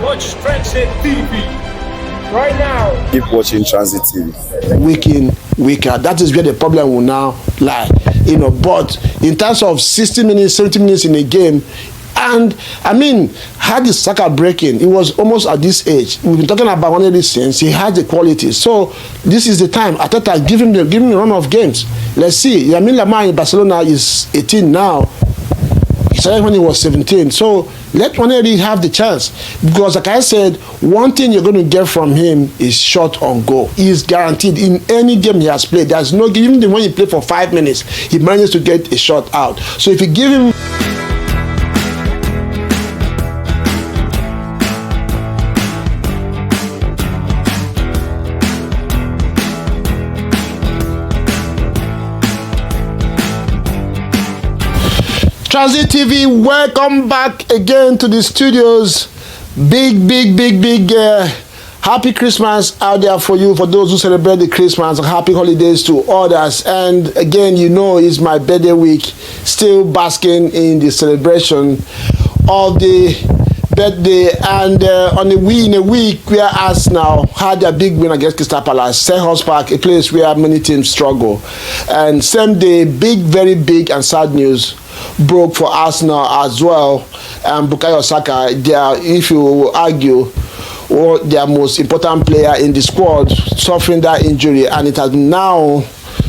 Watch Transit TV right now. Keep watching Transit TV. Week in, week out. That is where the problem will now lie. But in terms of 60 minutes, 70 minutes in a game, and I mean, had the Saka breaking, it was almost at this age. We've been talking about one of these things. He had the qualities. So this is the time. Arteta, give him the run of games. Let's see. Lamine Yamal in Barcelona is 18 now. He started when he was 17. So let Waneri have the chance. Because like I said, one thing you're going to get from him is shot on goal. He is guaranteed in any game he has played. There's no game, even when he played for 5 minutes, he manages to get a shot out. So if you give him Transit TV, welcome back again to the studios. Big happy Christmas out there for you, for those who celebrate the Christmas. Happy holidays to others. And again, it's my birthday week. Still basking in the celebration of the birthday. And in a week where Arsenal had a big win against Crystal Palace, Selhurst Park, a place where many teams struggle. And same day, very big and sad news broke for Arsenal as well. And Bukayo Saka, if you argue, their most important player in the squad, suffering that injury, and it has been now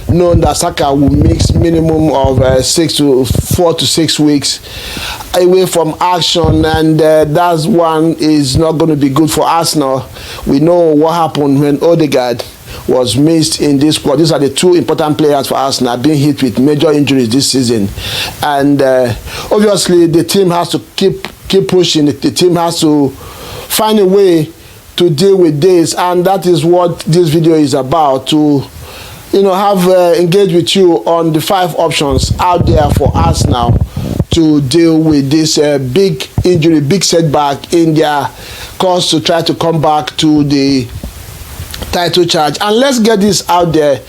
known that Saka will miss minimum of 4 to 6 weeks away from action, and that one is not going to be good for Arsenal. We know what happened when Odegaard was missed in this squad. These are the two important players for Arsenal being hit with major injuries this season, and obviously the team has to keep pushing. The team has to find a way to deal with this, and that is what this video is about, to have engaged with you on the 5 options out there for Arsenal to deal with this big injury, big setback in their course to try to come back to the title charge. And let's get this out there.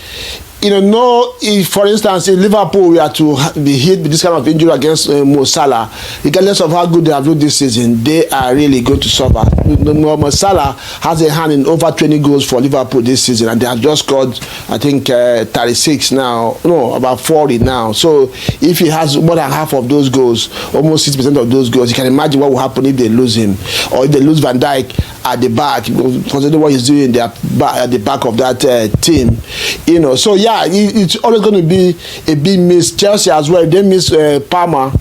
If, for instance, in Liverpool we are to be hit with this kind of injury against Mo Salah, regardless of how good they have looked this season, they are really going to suffer. Mo Salah has a hand in over 20 goals for Liverpool this season, and they have just scored, I think, 36 now. No, about 40 now. So if he has more than half of those goals, almost 60% of those goals, you can imagine what will happen if they lose him, or if they lose Van Dijk at the back, considering what he's doing at the back of that team. So yeah, it's always going to be a big miss. Chelsea as well, if they miss Palmer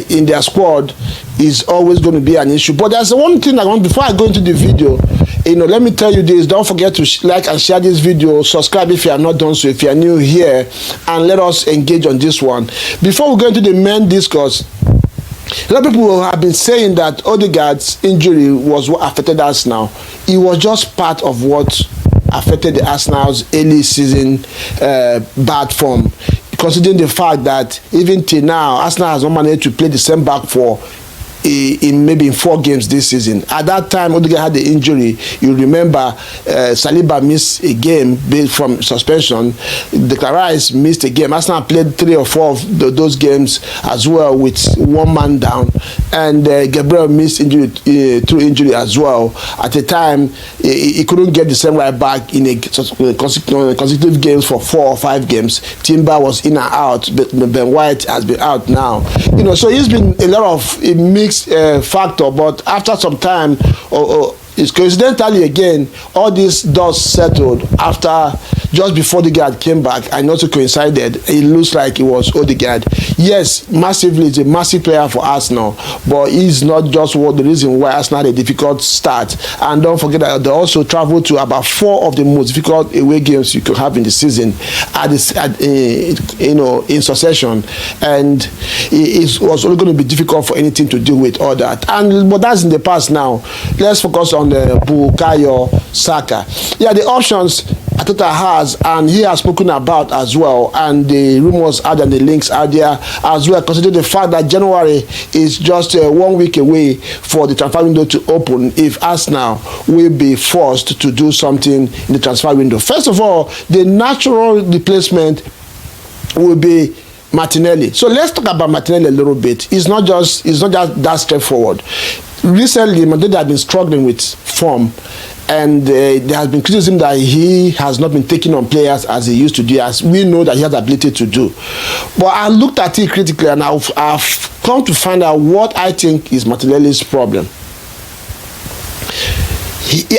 in their squad, is always going to be an issue. But there's one thing I want, before I go into the video, let me tell you this. Don't forget to like and share this video. Subscribe if you are not done so, if you are new here, and let us engage on this one. Before we go into the main discourse, a lot of people have been saying that Odegaard's injury was what affected Arsenal. It was just part of what affected the Arsenal's early season bad form, considering the fact that even till now, Arsenal has not managed to play the same back four in 4 games this season. At that time, Odegaard had the injury. You remember Saliba missed a game based from suspension. Declan Rice missed a game. Arsenal played 3 or 4 of those games as well with 1 man down. And Gabriel missed injury through injury as well. At the time, he couldn't get the same right back in a consecutive games for 4 or 5 games. Timber was in and out, but Ben White has been out now. So he's been a lot of a mixed factor, but after some time, it's coincidentally again, all this dust settled after, just before Odegaard came back, and also coincided. It looks like it was Odegaard. Yes, massively, it's a massive player for Arsenal, but he's not just the reason why Arsenal had a difficult start. And don't forget that they also traveled to about 4 of the most difficult away games you could have in the season, in succession, and it was only going to be difficult for anything to deal with all that. But that's in the past now. Let's focus on the Bukayo Saka. Yeah, the options Arteta has, and he has spoken about as well, and the rumors are there, the links are there as well, considering the fact that January is just 1 week away for the transfer window to open, if Arsenal will be forced to do something in the transfer window. First of all, the natural replacement will be Martinelli. So let's talk about Martinelli a little bit. It's not just that straightforward. recently, Madrid has been struggling with form, and there has been criticism that he has not been taking on players as he used to do, as we know that he has the ability to do. But I looked at it critically, and I've come to find out what I think is Martinelli's problem.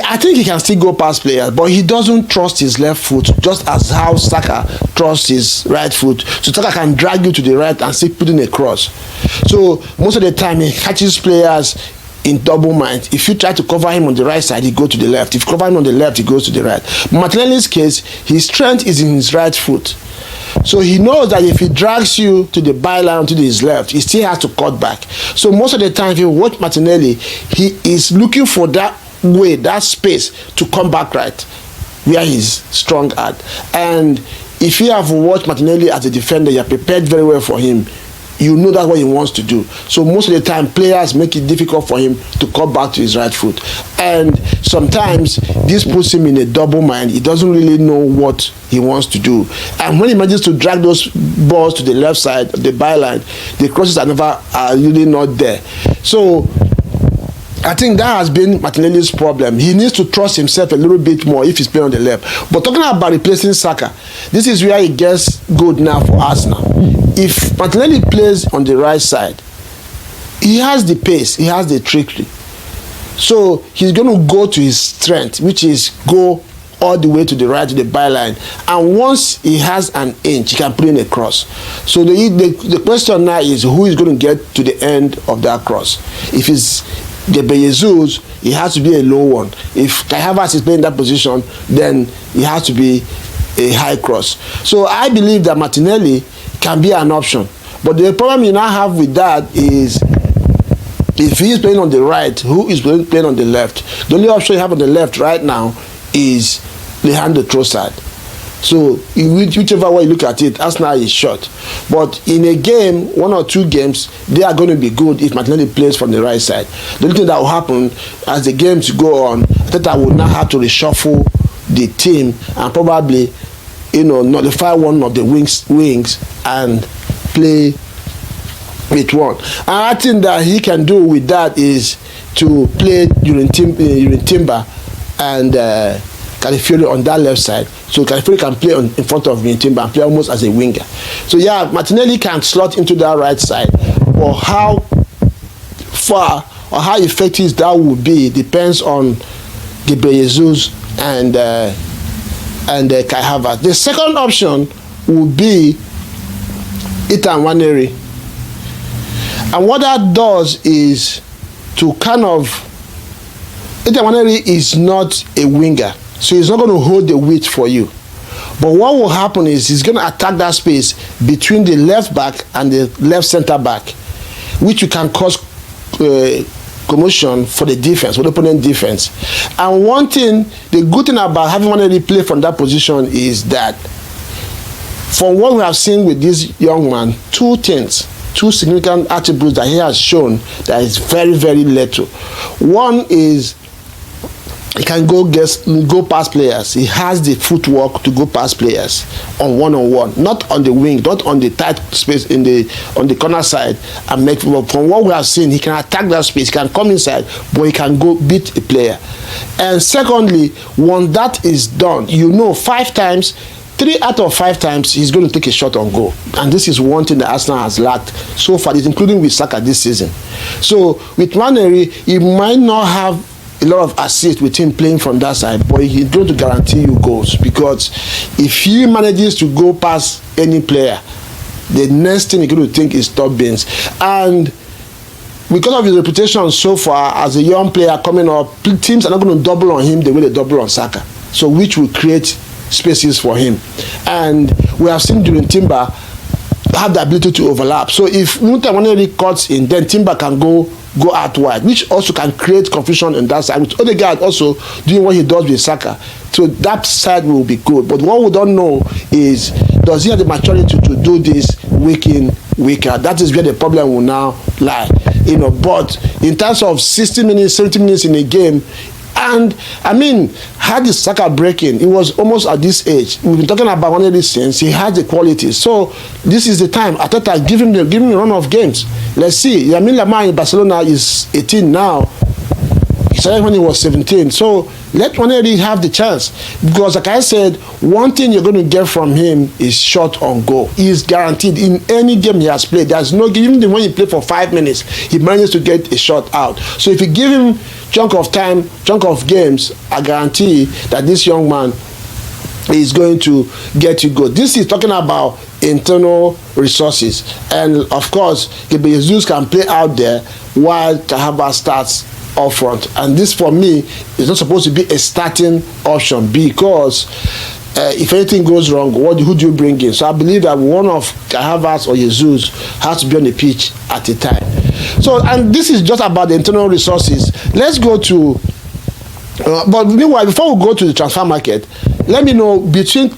I think he can still go past players, but he doesn't trust his left foot, just as how Saka trusts his right foot. So Saka can drag you to the right and still put in a cross. So most of the time he catches players in double mind. If you try to cover him on the right side, he goes to the left. If you cover him on the left, he goes to the right. But Martinelli's case, his strength is in his right foot. So he knows that if he drags you to the byline to his left, he still has to cut back. So most of the time, if you watch Martinelli, he is looking for that way, that space to come back right, where he's strong at. And if you have watched Martinelli as a defender, you're prepared very well for him. You know that's what he wants to do. So most of the time, players make it difficult for him to cut back to his right foot. And sometimes this puts him in a double mind. He doesn't really know what he wants to do. And when he manages to drag those balls to the left side, the byline, the crosses are really not there. So I think that has been Martinelli's problem. He needs to trust himself a little bit more if he's playing on the left. But talking about replacing Saka, this is where it gets good now for Arsenal. If Martinelli plays on the right side, he has the pace, he has the trickery. So he's going to go to his strength, which is go all the way to the right to the byline. And once he has an inch, he can put in a cross. So the question now is who is going to get to the end of that cross. If it's Gabriel Jesus, it has to be a low one. If Kai Havertz is playing that position, then it has to be a high cross. So I believe that Martinelli can be an option. But the problem you now have with that is if he is playing on the right, who is playing on the left? The only option you have on the left right now is Leandro Trossard. So whichever way you look at it, Arsenal is short. But in a game, one or two games, they are going to be good if Martinelli plays from the right side. The only thing that will happen as the games go on, Arteta will now have to reshuffle the team and probably, nullify one of the wings and play with one. And I think that he can do with that is to play during Timber and Calafiori on that left side. So Calafiori can play in front of Timber and play almost as a winger. So yeah, Martinelli can slot into that right side. But how far or how effective that would be depends on Gabriel Jesus and Kai Havertz. The second option would be Ethan Nwaneri. And what that does is to kind of, Ethan Nwaneri is not a winger, so he's not going to hold the width for you. But what will happen is he's going to attack that space between the left back and the left center back, which you can cause commotion for the defense, for the opponent defense. And one thing, the good thing about having Nwaneri play from that position is that from what we have seen with this young man, two significant attributes that he has shown that is very, very little. One is he can go past players. He has the footwork to go past players on one-on-one, not on the wing, not on the tight space on the corner side and make. From what we have seen, he can attack that space. He can come inside, but he can go beat a player. And secondly, when that is done, 5 times. 3 out of 5 times he's going to take a shot on goal, and this is one thing that Arsenal has lacked so far, including with Saka this season. So with Nwaneri, he might not have a lot of assists with him playing from that side, but he's going to guarantee you goals, because if he manages to go past any player, the next thing you're going to think is top bins. And because of his reputation so far as a young player coming up, teams are not going to double on him the way they double on Saka, so which will create spaces for him. And we have seen during Timber have the ability to overlap. So if Nwaneri cuts in, then Timber can go out wide, which also can create confusion on that side, with Odegaard also doing what he does with Saka. So that side will be good. But what we don't know is, does he have the maturity to do this week in, week out? That is where the problem will now lie. But in terms of 60 minutes, 70 minutes in a game, And I mean, had the Saka breaking, it was almost at this age. We've been talking about one of these things. He has the qualities. So this is the time. Arteta, give him the run of games. Let's see. Yamin Lamar in Barcelona is 18 now. He started when he was 17. So let Waneri have the chance. Because like I said, one thing you're going to get from him is shot on goal. He is guaranteed in any game he has played. There's no game, even when he played for 5 minutes, he manages to get a shot out. So if you give him chunk of time, chunk of games, I guarantee that this young man is going to get you good. This is talking about internal resources. And of course, Gabriel Jesus can play out there while Kahaba starts up front. And this, for me, is not supposed to be a starting option because if anything goes wrong, who do you bring in? So I believe that one of Havertz or Jesus has to be on the pitch at a time. So, and this is just about the internal resources. Let's go to, but meanwhile, before we go to the transfer market, let me know between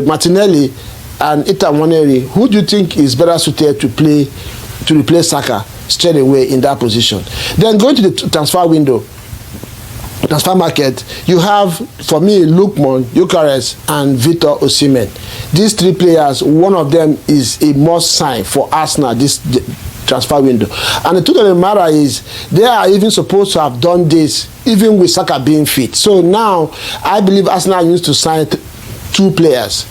Martinelli and Waneri, who do you think is better suited to replace Saka straight away in that position? Then going to the transfer window, transfer market, you have, for me, Lukman, Gyökeres, and Viktor Osimhen. These three players, one of them is a must sign for Arsenal this transfer window. And the truth of the matter is, they are even supposed to have done this even with Saka being fit. So now, I believe Arsenal needs to sign two players.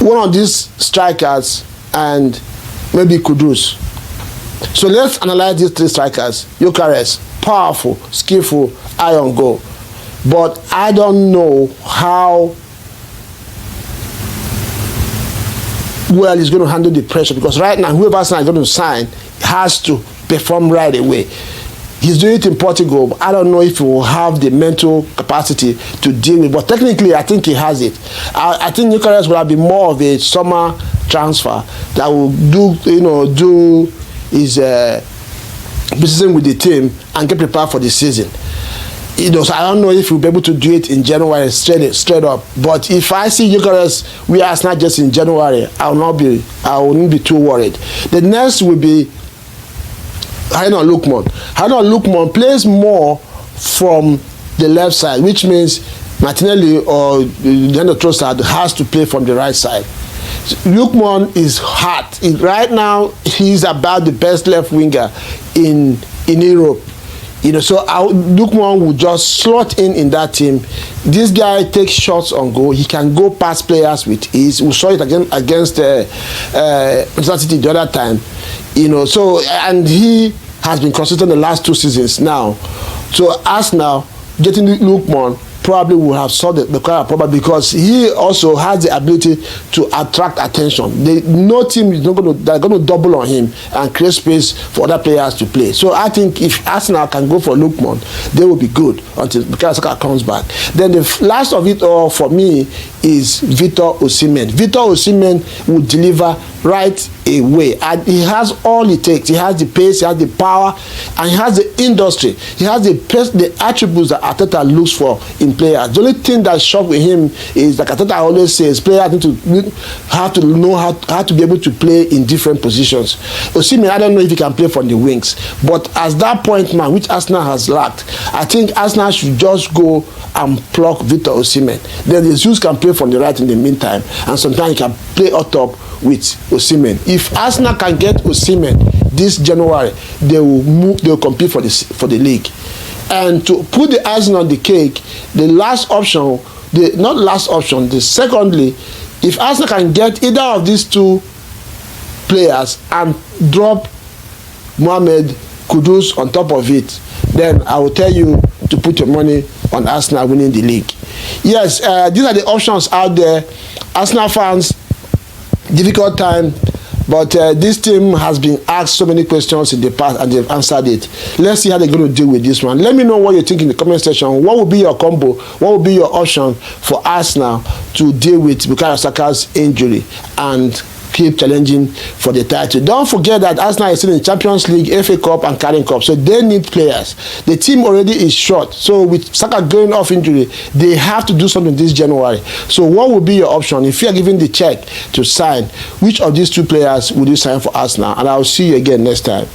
One of these strikers and maybe Kudus. So let's analyze these three strikers. Gyökeres, powerful, skillful, eye on goal. But I don't know how well he's going to handle the pressure, because right now whoever is going to sign has to perform right away. He's doing it in Portugal, but I don't know if he will have the mental capacity to deal with. But technically, I think he has it. I think Gyökeres will have been more of a summer transfer that will do his preseason with the team and get prepared for the season. So I don't know if we'll be able to do it in January straight up. But if I see Gyökeres, we are not just in January, I will not be too worried. The next will be Haino Lukman. Haino Lukman plays more from the left side, which means Martinelli or Leandro Trossard has to play from the right side. Lukman is hot. Right now, he's about the best left winger in Europe. So Lukman will just slot in that team. This guy takes shots on goal. He can go past players with ease. We saw it against Manchester City the other time. So, and he has been consistent the last 2 seasons now. So Arsenal getting Lukman probably will have solved the problem, because he also has the ability to attract attention. No team is going to double on him and create space for other players to play. So I think if Arsenal can go for Lukman, they will be good until Bukayo Saka comes back. Then the last of it all for me is Viktor Osimhen. Viktor Osimhen will deliver right away, and he has all it takes. He has the pace, he has the power, and he has the industry. He has the attributes that Arteta looks for in players. The only thing that shocked with him is, like Arteta always says, players need to have to know how to be able to play in different positions. Osimhen, I don't know if he can play from the wings, but as that point man, which Arsenal has lacked, I think Arsenal should just go and pluck Viktor Osimhen. Then Jesus can play from the right in the meantime, and sometimes he can play up top with Osimhen. If Arsenal can get Osimhen this January, they will compete for the league. And to put the icing on the cake, secondly, if Arsenal can get either of these two players and drop Mohamed Kudus on top of it, then I will tell you to put your money on Arsenal winning the league. Yes, these are the options out there. Arsenal fans, difficult time, but this team has been asked so many questions in the past and they've answered it. Let's see how they're going to deal with this one. Let me know what you think in the comment section. What will be your combo? What will be your option for Arsenal to deal with Bukayo Saka's injury and keep challenging for the title? Don't forget that Arsenal is still in Champions League, FA Cup and Carling Cup, so they need players. The team already is short, so with Saka going off injury, they have to do something this January. So what would be your option? If you are given the check to sign, which of these two players would you sign for Arsenal? And I will see you again next time.